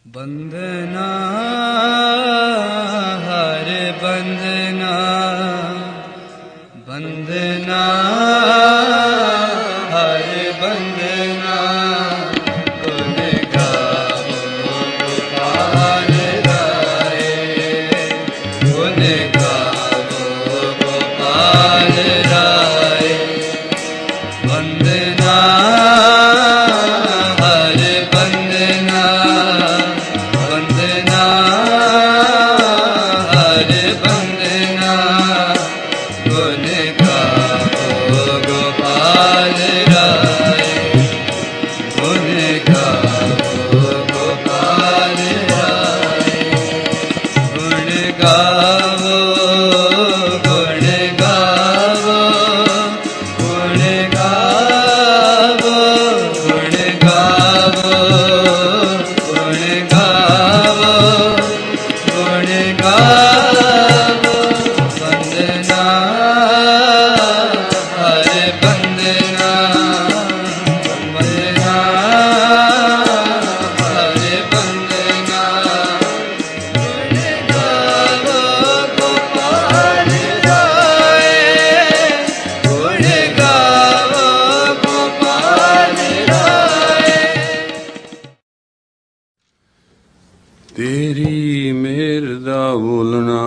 बंदना हर बंदना बंदना हर बंदना गुण गाओ गोपाल राय गुण गाओ गोपाल राय बंदना हर बंदना बंदना हर बंदना गुण गाओ गोपाल राय गुण गाओ गोपाल राय गुण गाओ गुण गाओ गुण गाओ गुण गाओ गुण गाओ गुण गाओ बंदना हर बंदना बंदना हर बंदना गुण गाओ गोपाल राय गुण गाओ गोपाल राय तेरी मेहर दा बोलना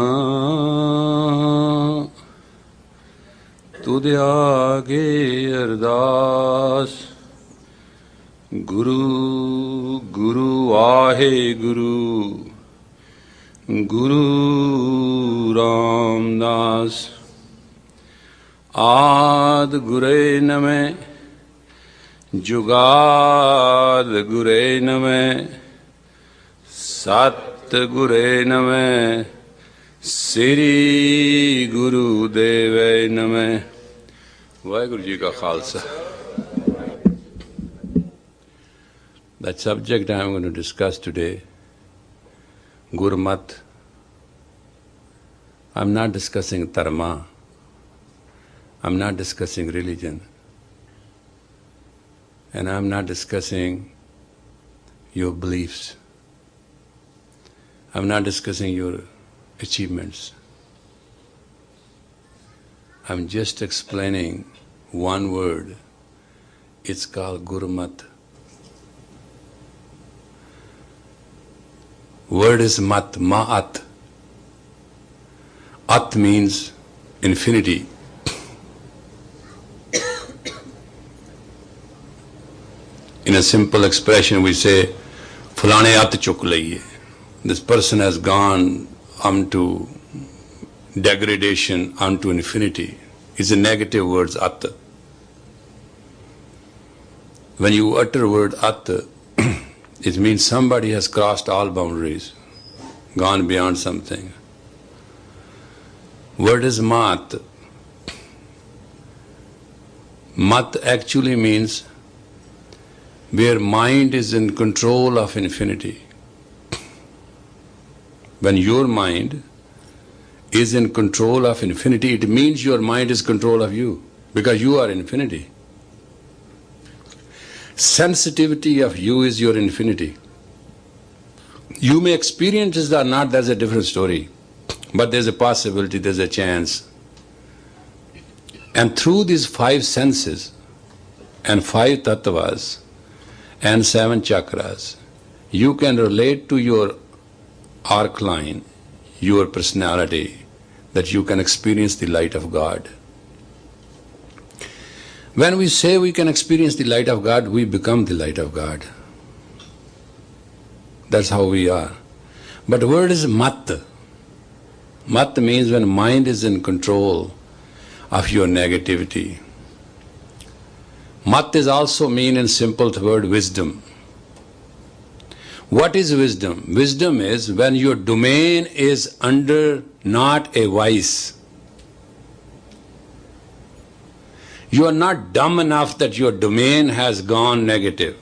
तुदे आगे अरदास गुरु गुरु आहे गुरु गुरु रामदास आद गुरे नमे जुगाद गुरे नमे सत गुरे नमः श्री गुरु देवे नमः वाहिगुरु जी का Khalsa. The subject I am going to discuss today, Gurmat. I am not discussing dharma. I am not discussing religion. And I am not discussing your beliefs. I'm not discussing your achievements. I'm just explaining one word. It's called Gurmat. Word is mat, ma'at. At means infinity. In a simple expression we say, Fulane at chuk laiye. This person has gone unto degradation, unto infinity. It's a negative word, at. When you utter word at, it means somebody has crossed all boundaries, gone beyond something. Word is mat. Mat actually means where mind is in control of infinity. When your mind is in control of infinity, it means your mind is control of you, because you are infinity. Sensitivity of you is your infinity. You may experience it or not, that's a different story. But there's a possibility, there's a chance. And through these 5 senses and 5 tattvas and 7 chakras, you can relate to your arc line, your personality, that you can experience the light of God. When we say we can experience the light of God, we become the light of God. That's how we are. But the word is mat. Mat means when mind is in control of your negativity. Mat is also mean in simple word wisdom. What is wisdom? Wisdom is when your domain is under not a vice. You are not dumb enough that your domain has gone negative.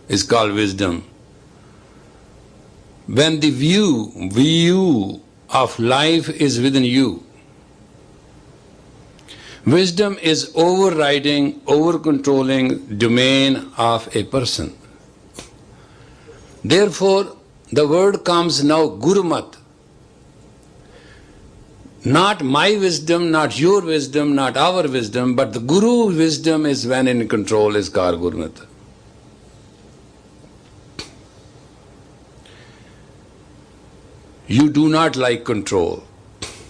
It's called wisdom. When the view of life is within you, wisdom is overriding, over-controlling domain of a person. Therefore, the word comes now Gurmat. Not my wisdom, not your wisdom, not our wisdom, but the Guru wisdom is when in control is called Gurmat. You do not like control.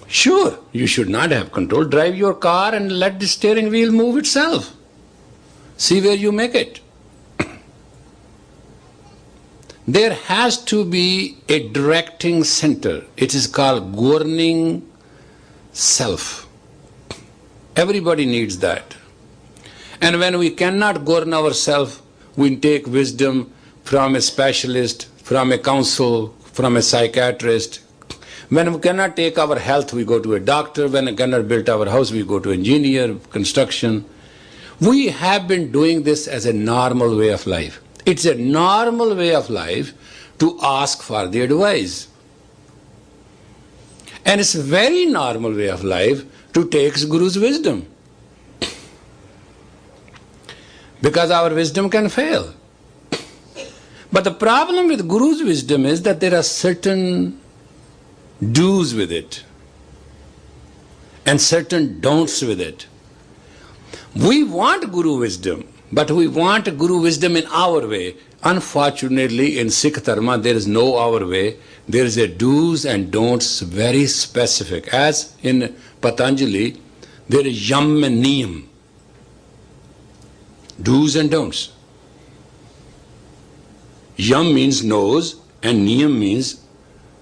Sure, you should not have control. Drive your car and let the steering wheel move itself. See where you make it. There has to be a directing center. It is called governing self. Everybody needs that. And when we cannot govern ourselves, we take wisdom from a specialist, from a counsel, from a psychiatrist. When we cannot take our health, we go to a doctor. When we cannot build our house, we go to engineer, construction. We have been doing this as a normal way of life. It's a normal way of life to ask for the advice. And it's a very normal way of life to take Guru's wisdom. Because our wisdom can fail. But the problem with Guru's wisdom is that there are certain do's with it and certain don'ts with it. We want Guru wisdom, but we want Guru wisdom in our way. Unfortunately, in Sikh Dharma, there is no our way. There is a do's and don'ts very specific. As in Patanjali, there is yam and niyam. Do's and don'ts. Yam means nose and niyam means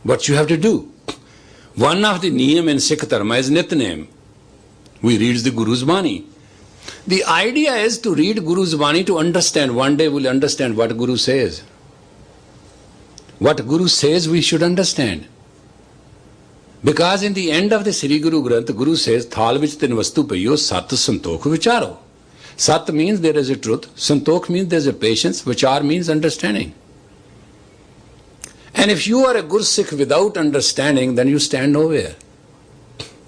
what you have to do. One of the niyam in Sikh Dharma is Nitnem. We read the Guru's Bani. The idea is to read Guru's Bani to understand. One day we'll understand what Guru says. What Guru says we should understand. Because in the end of the Sri Guru Granth, Guru says, Thal vich tin vastu payo sat santokh vicharo. Sat means there is a truth. Santokh means there is a patience. Vichar means understanding. And if you are a good Sikh without understanding, then you stand nowhere.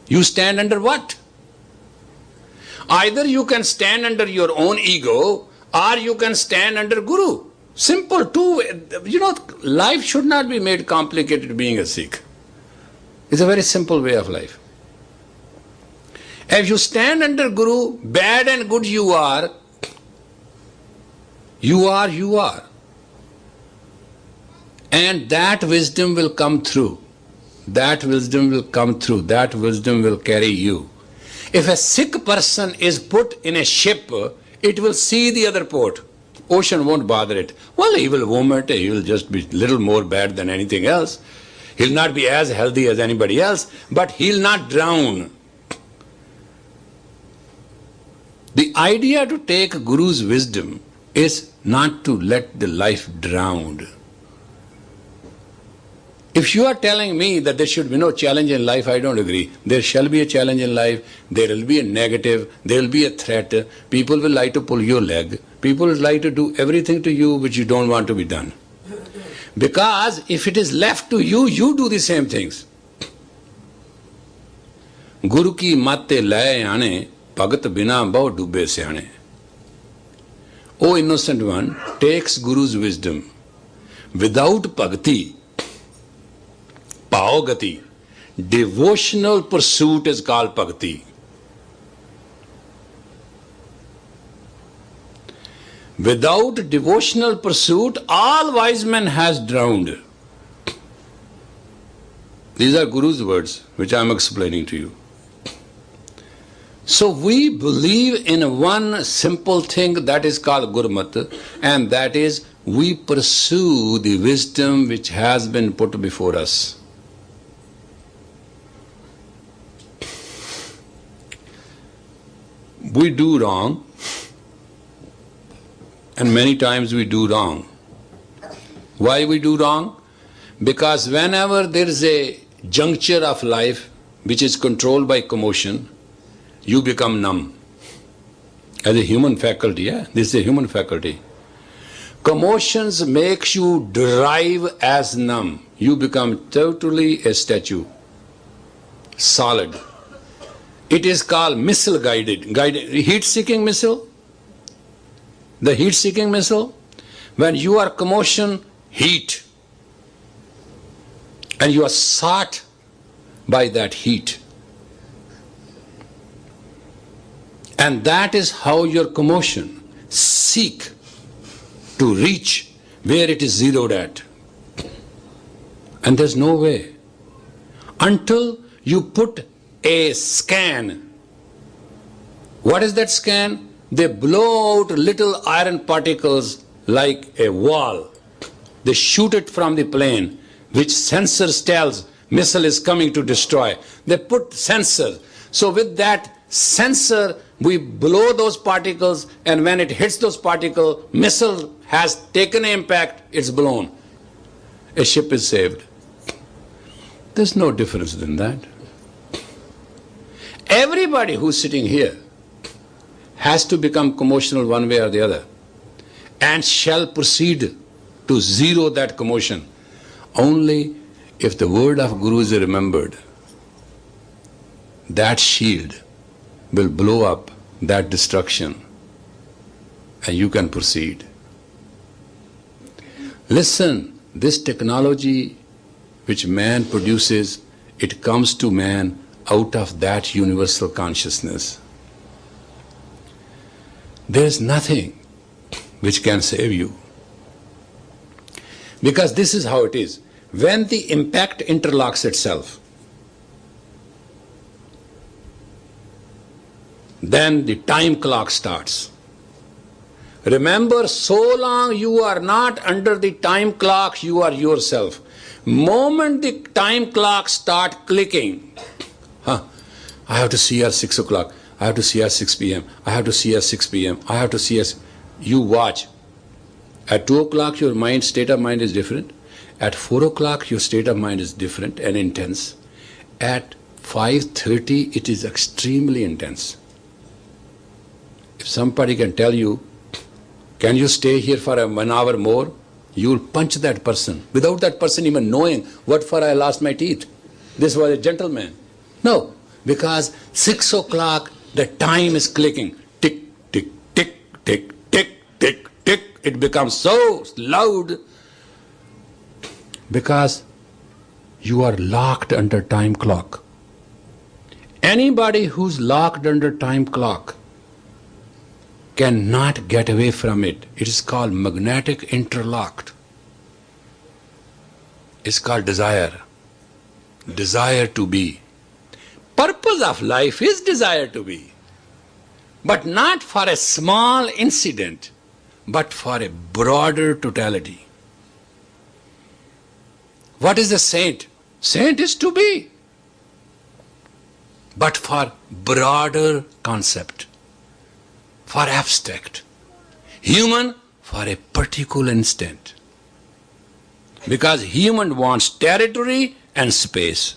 You stand under what? Either you can stand under your own ego or you can stand under Guru. Simple, two. Life should not be made complicated being a Sikh. It's a very simple way of life. If you stand under Guru, bad and good you are. And that wisdom will come through. That wisdom will come through. That wisdom will carry you. If a sick person is put in a ship, it will see the other port. Ocean won't bother it. Well, he will vomit. He will just be a little more bad than anything else. He'll not be as healthy as anybody else, but he'll not drown. The idea to take Guru's wisdom is not to let the life drown. If you are telling me that there should be no challenge in life, I don't agree. There shall be a challenge in life. There will be a negative. There will be a threat. People will like to pull your leg. People will like to do everything to you which you don't want to be done. Because if it is left to you, you do the same things. Guru ki matte laye aane, bhagat bina bahut dubbe syane. O innocent one takes Guru's wisdom. Without bhakti, Bhavagati, devotional pursuit is called bhakti. Without devotional pursuit, all wise men has drowned. These are Guru's words, which I am explaining to you. So we believe in one simple thing that is called Gurmat, and that is we pursue the wisdom which has been put before us. We do wrong, and many times we do wrong. Why we do wrong? Because whenever there is a juncture of life which is controlled by commotion, you become numb. As a human faculty, this is a human faculty. Commotions makes you drive as numb. You become totally a statue, solid. It is called missile guided heat-seeking missile. The heat-seeking missile, when you are commotion, heat. and you are sought by that heat. And that is how your commotion seek to reach where it is zeroed at. And there's no way until you put a scan. What is that scan? They blow out little iron particles like a wall. They shoot it from the plane, which sensors tells missile is coming to destroy. They put sensors. So with that sensor, we blow those particles, and when it hits those particles, missile has taken an impact, it's blown. A ship is saved. There's no difference in that. Everybody who's sitting here has to become commotional one way or the other, and shall proceed to zero that commotion only if the word of Guru is remembered. That shield will blow up that destruction, and you can proceed. Listen, this technology which man produces, it comes to man out of that universal consciousness. There is nothing which can save you. Because this is how it is. When the impact interlocks itself, then the time clock starts. Remember, so long you are not under the time clock, you are yourself. Moment the time clock start clicking, I have to see at 6 o'clock, I have to see at 6 p.m., I have to see at 6 p.m., I have to see at... You watch. At 2 o'clock your mind, state of mind is different. At 4 o'clock your state of mind is different and intense. At 5:30 it is extremely intense. If somebody can tell you, can you stay here for 1 hour more? You will punch that person without that person even knowing what for I lost my teeth. This was a gentleman. No, because 6 o'clock the time is clicking. Tick, tick, tick, tick, tick, tick, tick. It becomes so loud because you are locked under time clock. Anybody who's locked under time clock cannot get away from it. It is called magnetic interlocked. It's called desire. Desire to be. Purpose of life is desire to be. But not for a small incident, but for a broader totality. What is a saint? Saint is to be. But for broader concept. For abstract. Human for a particular instant. Because human wants territory and space.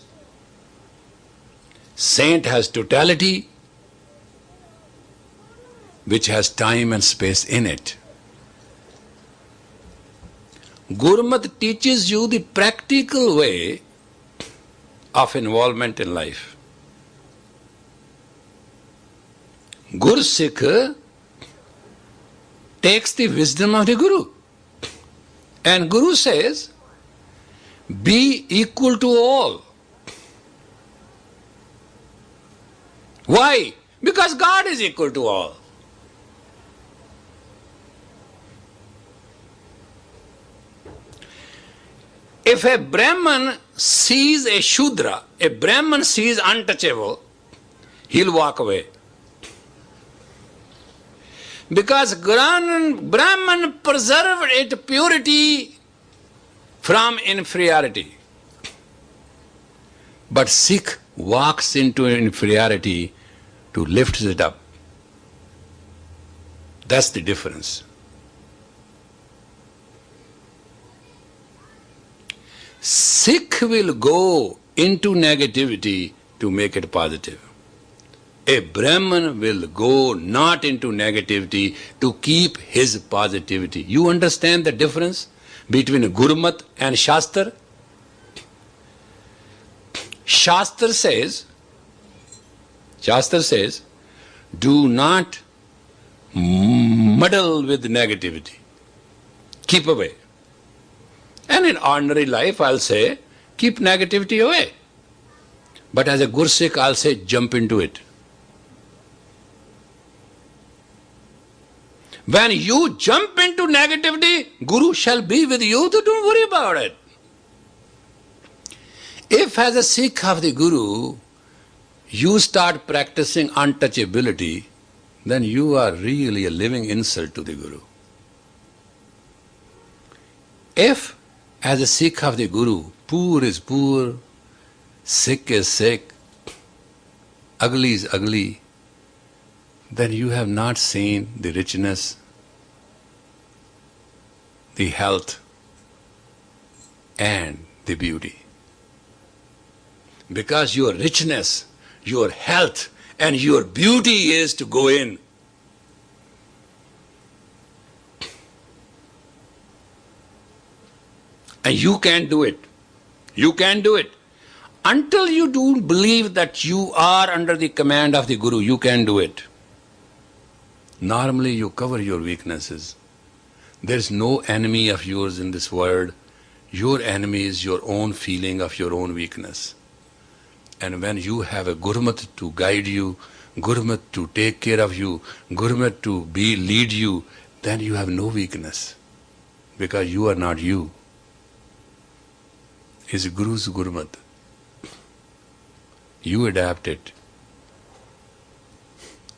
Saint has totality which has time and space in it. Gurmat teaches you the practical way of involvement in life. Gursikh takes the wisdom of the Guru. And Guru says, be equal to all. Why? Because God is equal to all. If a Brahman sees a Shudra, a Brahman sees untouchable, he'll walk away. Because Brahman preserved its purity from inferiority. But Sikh walks into inferiority to lift it up. That's the difference. Sikh will go into negativity to make it positive. A Brahman will go not into negativity to keep his positivity. You understand the difference between Gurmat and Shastra? Shastra says, do not muddle with negativity. Keep away. And in ordinary life, I'll say, Keep negativity away. But as a Gursikh, I'll say jump into it. When you jump into negativity, Guru shall be with you, so don't worry about it. If as a Sikh of the Guru, you start practicing untouchability, then you are really a living insult to the Guru. If as a Sikh of the Guru, poor is poor, sick is sick, ugly is ugly, then you have not seen the richness, the health, and the beauty. Because your richness, your health, and your beauty is to go in. And you can do it. You can do it. Until you do believe that you are under the command of the Guru, you can do it. Normally you cover your weaknesses. There is no enemy of yours in this world. Your enemy is your own feeling of your own weakness. And when you have a Gurmat to guide you, Gurmat to take care of you, Gurmat to lead you, then you have no weakness. Because you are not you. It's Guru's Gurmat. You adapt it.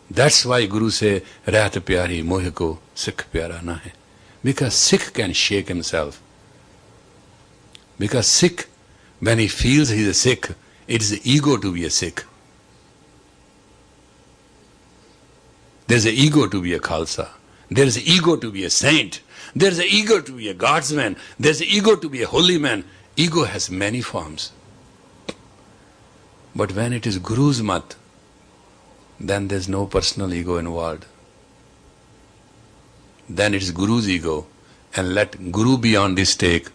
That's why Guru say, Rahat pyari mohe ko Sikh pyara na hai. Because Sikh can shake himself. Because Sikh, when he feels he is a Sikh, it is the ego to be a Sikh. There is an ego to be a Khalsa. There is an ego to be a saint. There is an ego to be a Guardsman. There is an ego to be a holy man. Ego has many forms. But when it is Guru's mat, then there is no personal ego involved. Then it is Guru's ego, and let Guru be on the stake.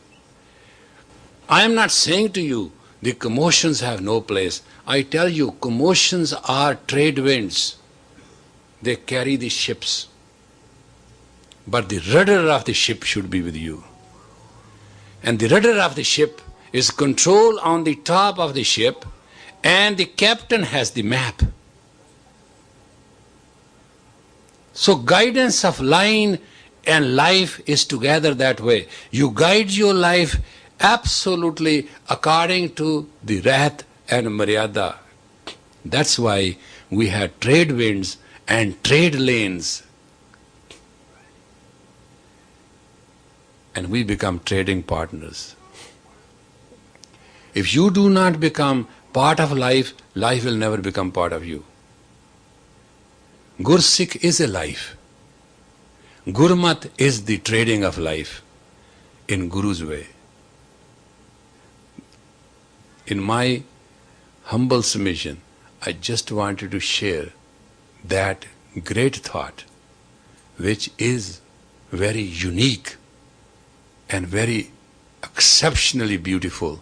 I am not saying to you the commotions have no place. I tell you, commotions are trade winds. They carry the ships. But the rudder of the ship should be with you. And the rudder of the ship is control on the top of the ship, and the captain has the map. So guidance of line and life is together that way. You guide your life absolutely according to the Rahat and Maryada. That's why we had trade winds and trade lanes. And we become trading partners. If you do not become part of life, life will never become part of you. Gursikh is a life. Gurmat is the trading of life in Guru's way. In my humble submission, I just wanted to share that great thought, which is very unique and very exceptionally beautiful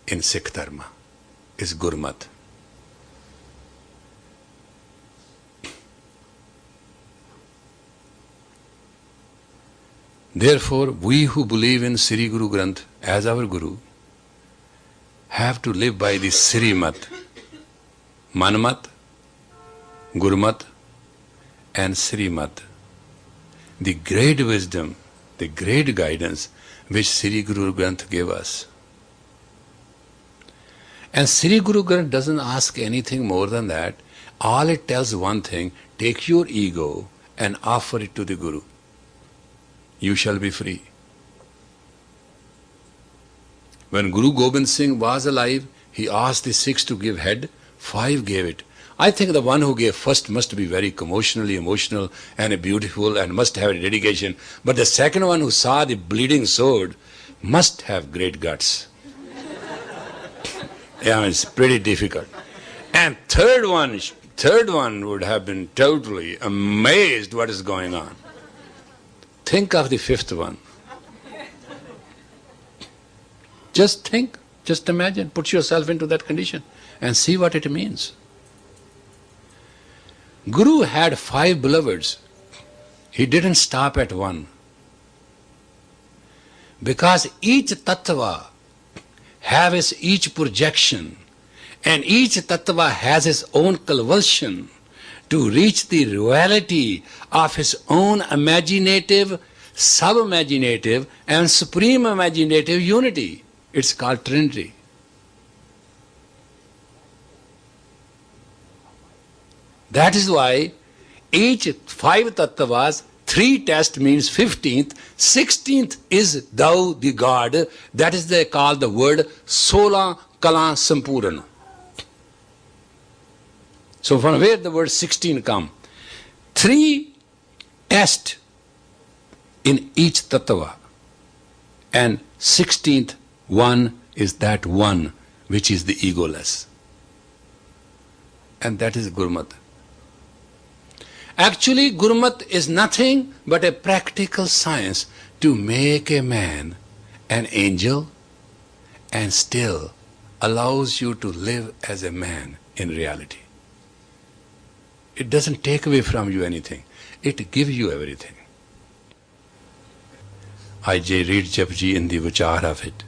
in Sikh Dharma, is Gurmat. Therefore, we who believe in Sri Guru Granth as our Guru have to live by the Sri Mat, Manmat, Gurmat, and Sri Mat. The great wisdom, the great guidance which Sri Guru Granth gave us. And Sri Guru Granth doesn't ask anything more than that. All it tells one thing: take your ego and offer it to the Guru. You shall be free. When Guru Gobind Singh was alive, he asked the Sikhs to give head. 5 gave it. I think the one who gave first must be very commotionally emotional and beautiful and must have a dedication. But the second one who saw the bleeding sword must have great guts. Yeah, it's pretty difficult. And third one would have been totally amazed what is going on. Think of the 5th one. Just think, just imagine, put yourself into that condition and see what it means. Guru had 5 beloveds. He didn't stop at one. Because each tattva have its each projection, and each tattva has its own convulsion to reach the reality of his own imaginative, sub-imaginative, and supreme imaginative unity. It's called Trinity. That is why each 5 tattvas, 3 test means 15th, 16th is thou the God. That is they call the word Sola Kala Sampurana. So from where the word 16 come? 3 tests in each tattva, and 16th one is that one which is the egoless. And that is Gurmat. Actually, Gurmat is nothing but a practical science to make a man an angel and still allows you to live as a man in reality. It doesn't take away from you anything. It gives you everything. I read Japji in the vichar of it.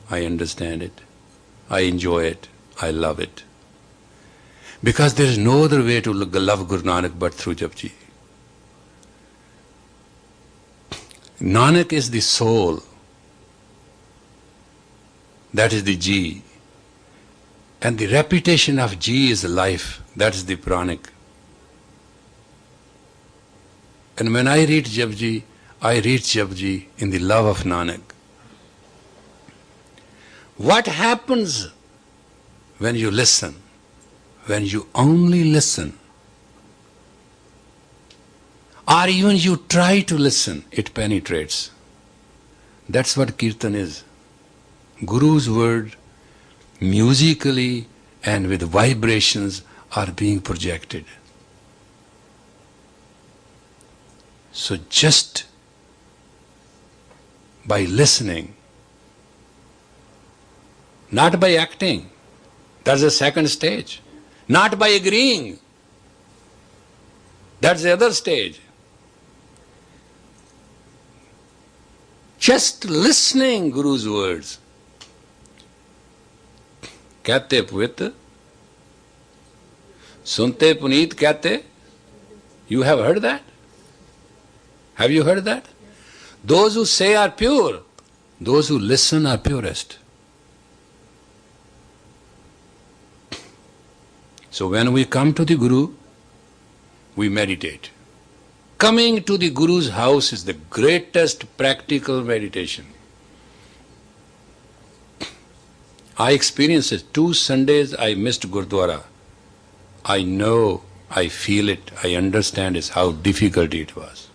I understand it. I enjoy it. I love it. Because there is no other way to love Guru Nanak but through Japji. Nanak is the soul. That is the Ji. And the reputation of Ji is life. That is the Pranic. And when I read Japji, I read Japji in the love of Nanak. What happens when you listen? When you only listen, or even you try to listen, it penetrates. That's what Kirtan is. Guru's word, musically and with vibrations, are being projected. So just by listening, not by acting, that's the second stage. Not by agreeing. That's the other stage. Just listening Guru's words. Kehte Pavitra, Sunte Puneet Kehte. You have heard that? Have you heard that? Those who say are pure. Those who listen are purest. So when we come to the Guru, we meditate. Coming to the Guru's house is the greatest practical meditation. I experienced it. 2 Sundays I missed Gurdwara. I know, I feel it, I understand is how difficult it was.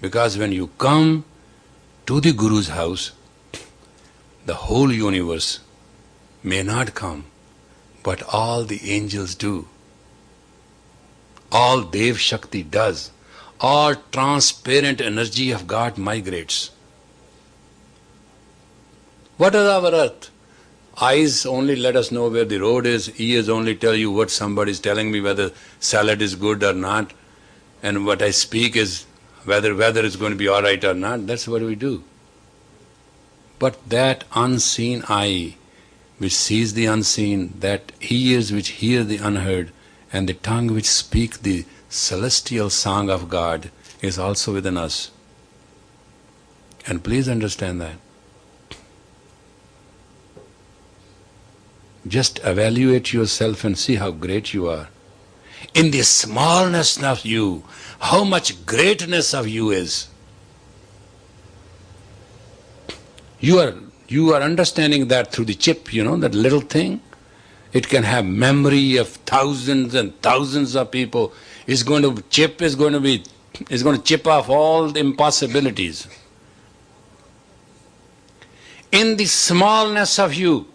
Because when you come to the Guru's house, the whole universe may not come, but all the angels do. All Dev Shakti does. All transparent energy of God migrates. What is our earth? Eyes only let us know where the road is. Ears only tell you what somebody is telling me, whether salad is good or not. And what I speak is whether weather is going to be all right or not. That's what we do. But that unseen eye, which sees the unseen, that ears which hear the unheard, and the tongue which speaks the celestial song of God is also within us. And please understand that. Just evaluate yourself and see how great you are. In the smallness of you, how much greatness of you is. You are understanding that through the chip, that little thing. It can have memory of thousands and thousands of people. It's going to chip off all the impossibilities. In the smallness of you,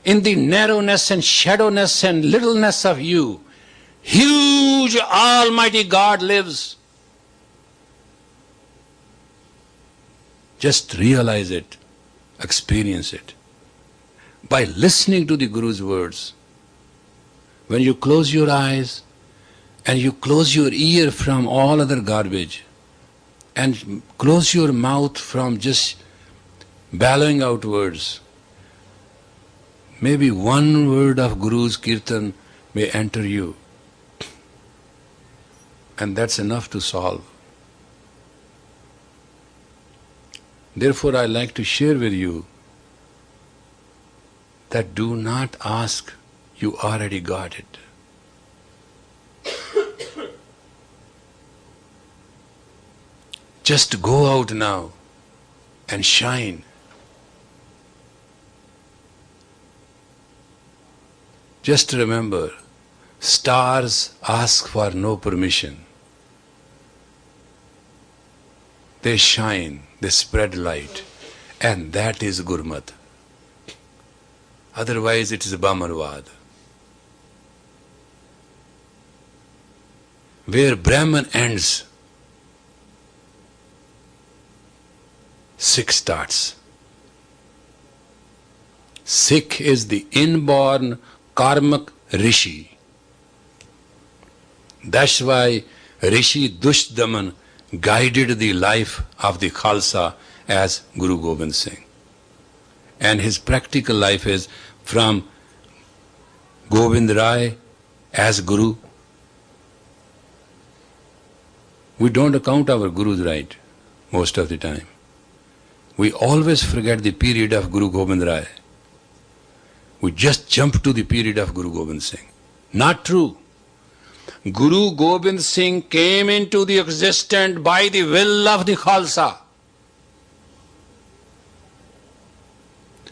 in the narrowness and shadowness and littleness of you, huge Almighty God lives. Just realize it, experience it. By listening to the Guru's words, when you close your eyes and you close your ear from all other garbage, and close your mouth from just bellowing out words. Maybe one word of Guru's kirtan may enter you, and that's enough to solve. Therefore, I like to share with you that do not ask, you already got it. Just go out now and shine. Just remember, stars ask for no permission. They shine, they spread light, and that is Gurmat. Otherwise it is Brahmanvad. Where Brahman ends, Sikh starts. Sikh is the inborn karmic rishi. That's why Rishi Dushdaman guided the life of the Khalsa as Guru Gobind Singh. And his practical life is from Gobind Rai as Guru. We don't account our Gurus right most of the time. We always forget the period of Guru Gobind Rai. We just jump to the period of Guru Gobind Singh. Not true. Guru Gobind Singh came into the existence by the will of the Khalsa.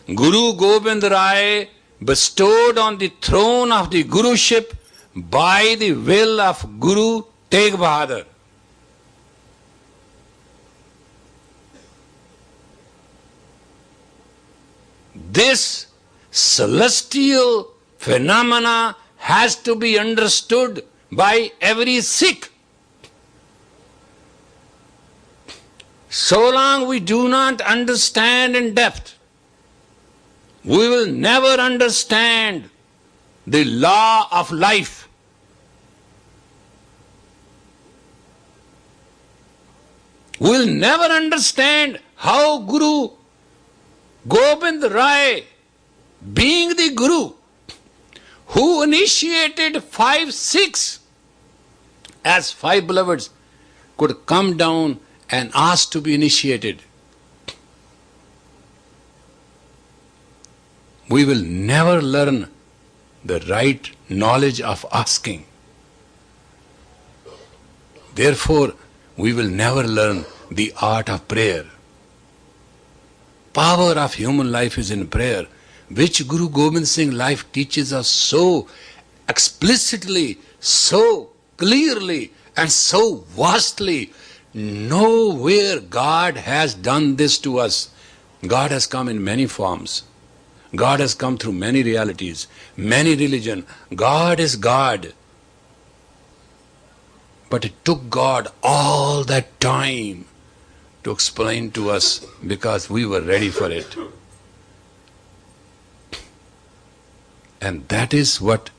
Guru Gobind Rai bestowed on the throne of the Guruship by the will of Guru Tegh Bahadur. This celestial phenomena has to be understood by every Sikh. So long we do not understand in depth, we will never understand the law of life. We will never understand how Guru Gobind Rai, being the Guru, who initiated 5 Sikhs as 5 beloveds, could come down and ask to be initiated. We will never learn the right knowledge of asking. Therefore, we will never learn the art of prayer. Power of human life is in prayer, which Guru Gobind Singh life teaches us so explicitly, so clearly, and so vastly. Nowhere God has done this to us. God has come in many forms. God has come through many realities, many religions. God is God. But it took God all that time to explain to us because we were ready for it. And that is what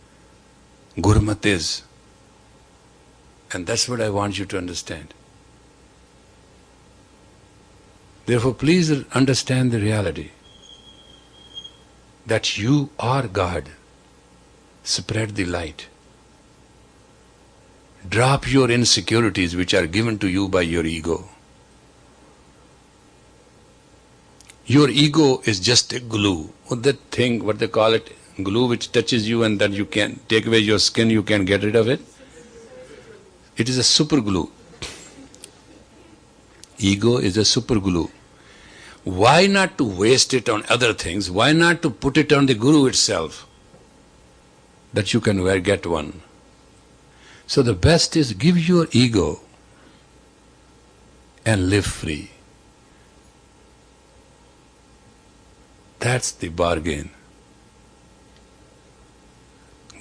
Gurmat is. And that's what I want you to understand. Therefore, please understand the reality that you are God. Spread the light. Drop your insecurities which are given to you by your ego. Your ego is just a glue. That thing, what they call it, glue which touches you and then you can take away your skin, you can get rid of it. It is a super glue. Ego is a super glue. Why not to waste it on other things? Why not to put it on the Guru itself? That you can get one. So the best is give your ego and live free. That's the bargain.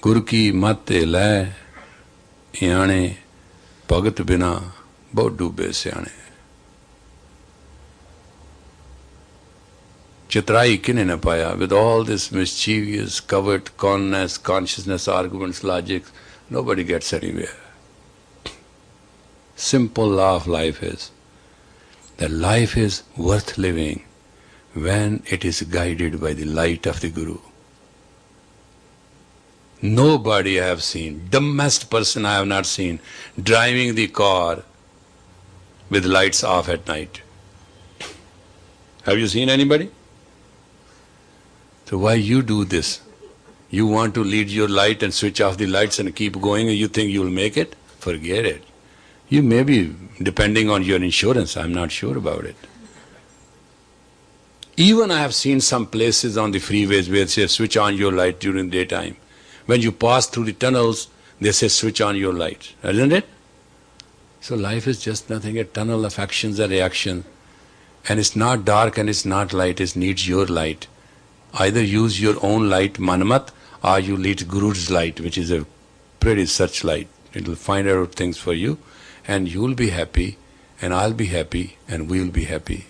Guru ki mate lai yane bhagat bina bahut doobe syane. Chitrai kine na paya, with all this mischievous, covert, conness, consciousness, arguments, logic, nobody gets anywhere. Simple law of life is, that life is worth living when it is guided by the light of the Guru. Nobody I have seen, dumbest person I have not seen, driving the car with lights off at night. Have you seen anybody? So why you do this? You want to lead your light and switch off the lights and keep going and you think you'll make it? Forget it. You may be depending on your insurance, I'm not sure about it. Even I have seen some places on the freeways where they say switch on your light during daytime. When you pass through the tunnels, they say switch on your light, isn't it? So life is just nothing, a tunnel of actions and reactions. And it's not dark and it's not light, it needs your light. Either use your own light, Manmat, or you lead Guru's light, which is a pretty searchlight. It will find out things for you, and you'll be happy, and I'll be happy, and we'll be happy.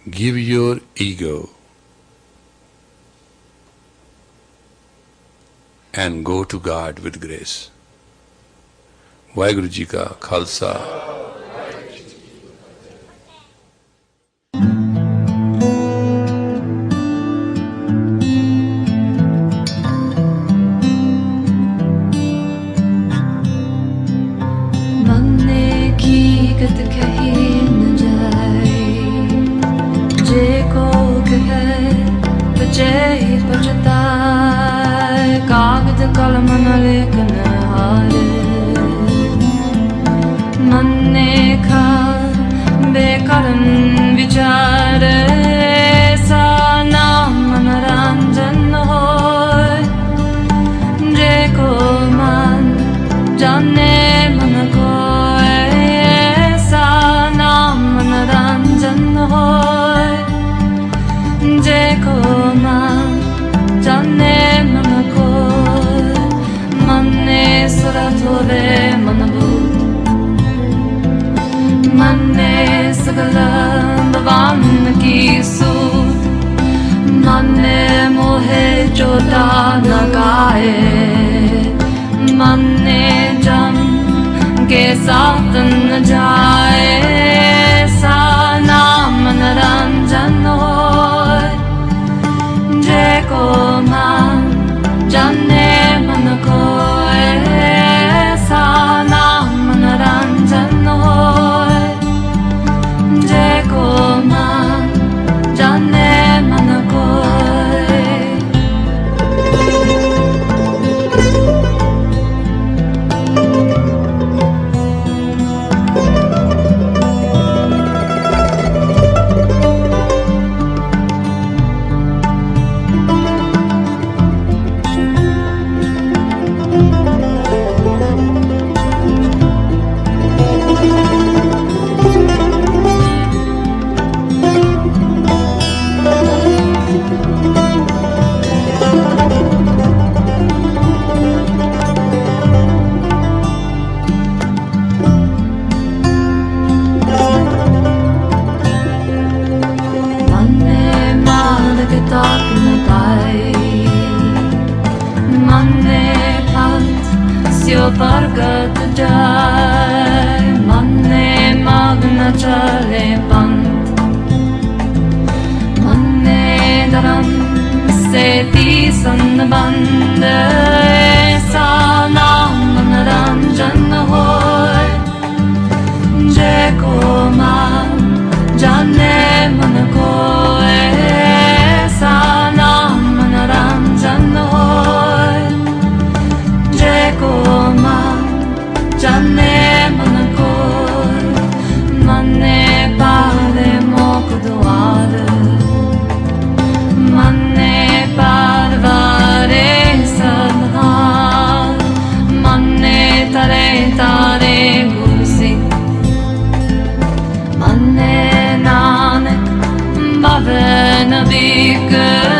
Give your ego and go to God with grace. Vaheguru Ji Ka Khalsa. Be good.